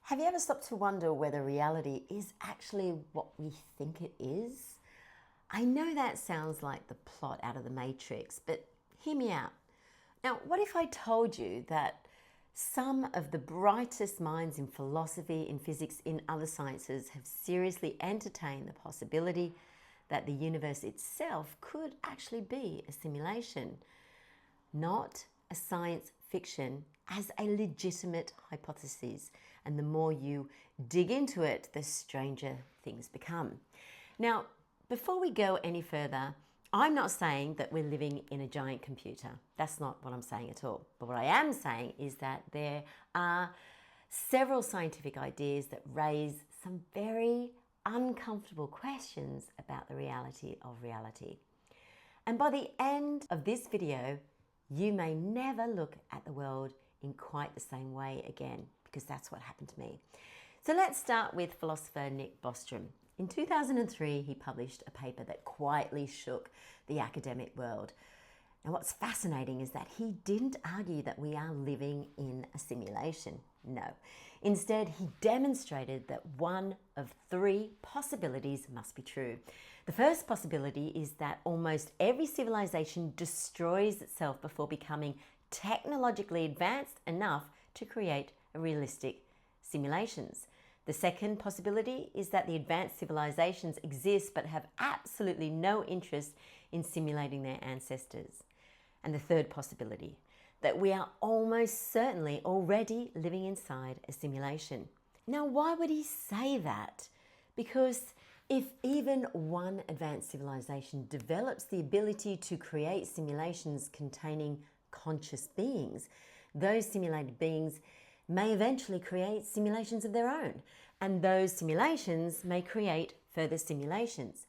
Have you ever stopped to wonder whether reality is actually what we think it is? I know that sounds like the plot out of The Matrix, but hear me out. Now, what if I told you that some of the brightest minds in philosophy, in physics, in other sciences have seriously entertained the possibility that the universe itself could actually be a simulation, not a science fiction, as a legitimate hypothesis. And the more you dig into it, the stranger things become. Now, before we go any further, I'm not saying that we're living in a giant computer. That's not what I'm saying at all. But what I am saying is that there are several scientific ideas that raise some very uncomfortable questions about the reality of reality. And by the end of this video, you may never look at the world in quite the same way again, because that's what happened to me. So let's start with philosopher Nick Bostrom. In 2003, he published a paper that quietly shook the academic world. Now, what's fascinating is that he didn't argue that we are living in a simulation. No. Instead, he demonstrated that one of three possibilities must be true. The first possibility is that almost every civilization destroys itself before becoming technologically advanced enough to create realistic simulations. The second possibility is that the advanced civilizations exist but have absolutely no interest in simulating their ancestors. And the third possibility, that we are almost certainly already living inside a simulation. Now, why would he say that? Because if even one advanced civilization develops the ability to create simulations containing conscious beings, those simulated beings may eventually create simulations of their own, and those simulations may create further simulations.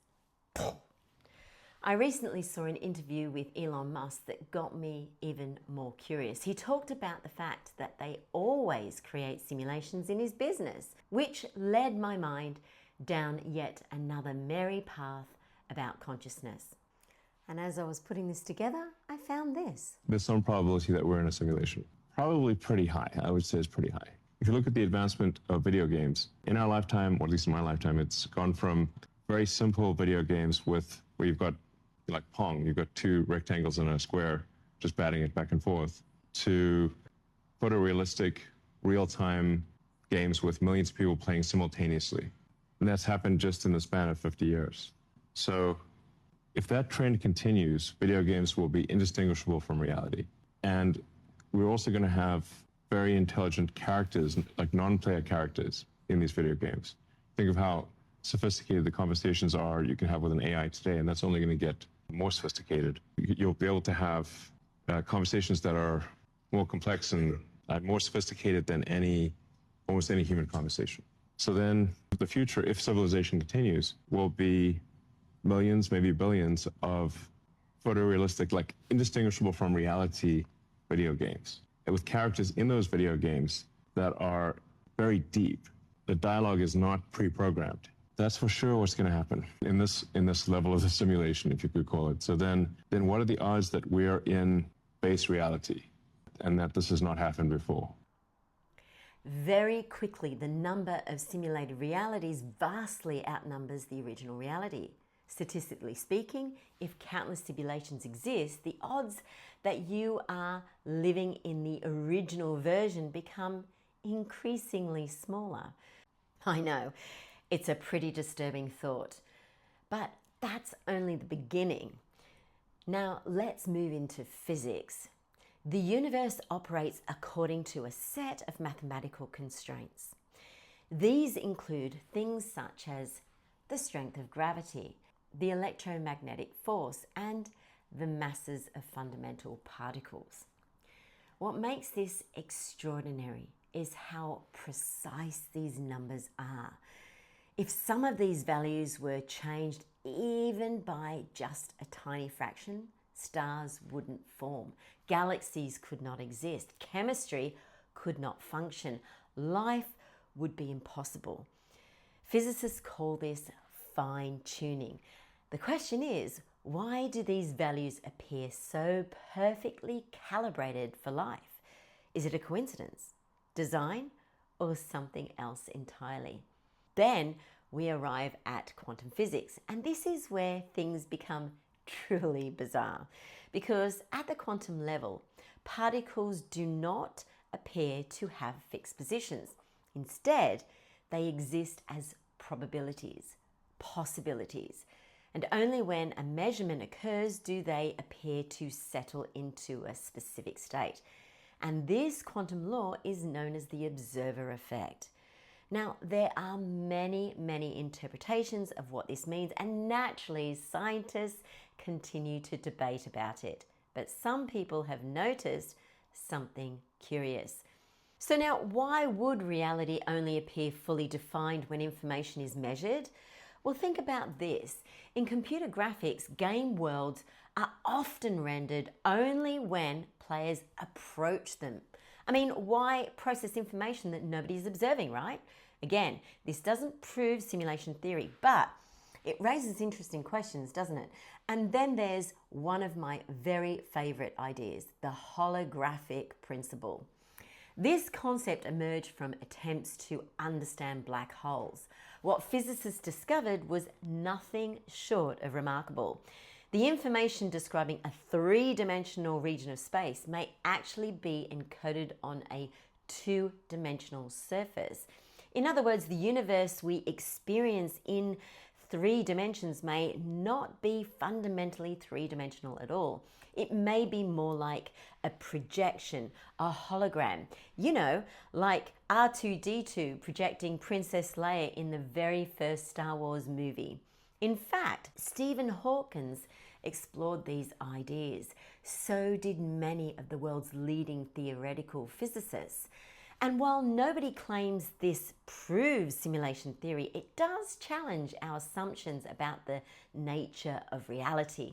I recently saw an interview with Elon Musk that got me even more curious. He talked about the fact that they always create simulations in his business, which led my mind down yet another merry path about consciousness. And as I was putting this together, I found this. There's some probability that we're in a simulation. Probably pretty high. I would say it's pretty high. If you look at the advancement of video games, in our lifetime, or at least in my lifetime, it's gone from very simple video games where you've got, like Pong, you've got two rectangles and a square, just batting it back and forth, to photorealistic, real-time games with millions of people playing simultaneously. And that's happened just in the span of 50 years. So if that trend continues, video games will be indistinguishable from reality. And we're also going to have very intelligent characters, like non-player characters, in these video games. Think of how sophisticated the conversations are you can have with an AI today, and that's only going to get more sophisticated. You'll be able to have conversations that are more complex and more sophisticated than almost any human conversation. So then the future, if civilization continues, will be millions, maybe billions of photorealistic, like indistinguishable from reality video games, and with characters in those video games that are very deep. The dialogue is not pre-programmed. That's for sure what's going to happen in this level of the simulation, if you could call it. So then what are the odds that we're in base reality and that this has not happened before? Very quickly, the number of simulated realities vastly outnumbers the original reality. Statistically speaking, if countless simulations exist, the odds that you are living in the original version become increasingly smaller. I know, it's a pretty disturbing thought, but that's only the beginning. Now let's move into physics. The universe operates according to a set of mathematical constraints. These include things such as the strength of gravity, the electromagnetic force, and the masses of fundamental particles. What makes this extraordinary is how precise these numbers are. If some of these values were changed even by just a tiny fraction, stars wouldn't form, galaxies could not exist, chemistry could not function, life would be impossible. Physicists call this fine-tuning. The question is, why do these values appear so perfectly calibrated for life? Is it a coincidence, design, or something else entirely. Then we arrive at quantum physics, and this is where things become truly bizarre, because at the quantum level, particles do not appear to have fixed positions. Instead, they exist as probabilities, possibilities, and only when a measurement occurs do they appear to settle into a specific state. And this quantum law is known as the observer effect. Now, there are many interpretations of what this means, and naturally, scientists continue to debate about it. But some people have noticed something curious. So now, why would reality only appear fully defined when information is measured? Well, think about this. In computer graphics, game worlds are often rendered only when players approach them. I mean, why process information that nobody is observing, right? Again, this doesn't prove simulation theory, but it raises interesting questions, doesn't it? And then there's one of my very favorite ideas, the holographic principle. This concept emerged from attempts to understand black holes. What physicists discovered was nothing short of remarkable. The information describing a three-dimensional region of space may actually be encoded on a two-dimensional surface. In other words, the universe we experience in 3 dimensions may not be fundamentally three-dimensional at all. It may be more like a projection, a hologram. You know, like R2-D2 projecting Princess Leia in the very first Star Wars movie. In fact, Stephen Hawking explored these ideas. So did many of the world's leading theoretical physicists. And while nobody claims this proves simulation theory, it does challenge our assumptions about the nature of reality.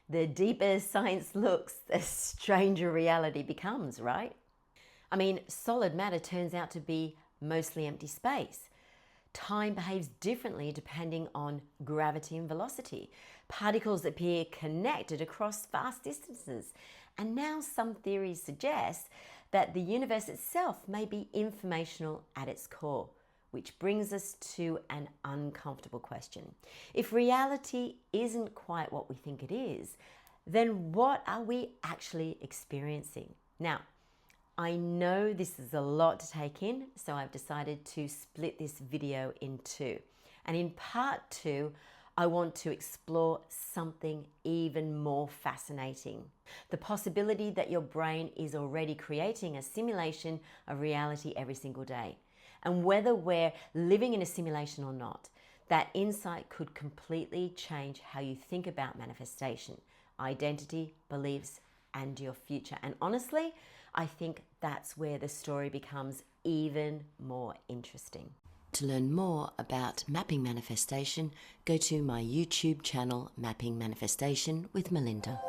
The deeper science looks, the stranger reality becomes, right? I mean, solid matter turns out to be mostly empty space. Time behaves differently depending on gravity and velocity. Particles appear connected across vast distances. And now some theories suggest that the universe itself may be informational at its core, which brings us to an uncomfortable question. If reality isn't quite what we think it is, then what are we actually experiencing? Now, I know this is a lot to take in, so I've decided to split this video in two. And in part 2, I want to explore something even more fascinating. The possibility that your brain is already creating a simulation of reality every single day. And whether we're living in a simulation or not, that insight could completely change how you think about manifestation, identity, beliefs, and your future. And honestly, I think that's where the story becomes even more interesting. To learn more about mapping manifestation, go to my YouTube channel, Mapping Manifestation with Melinda.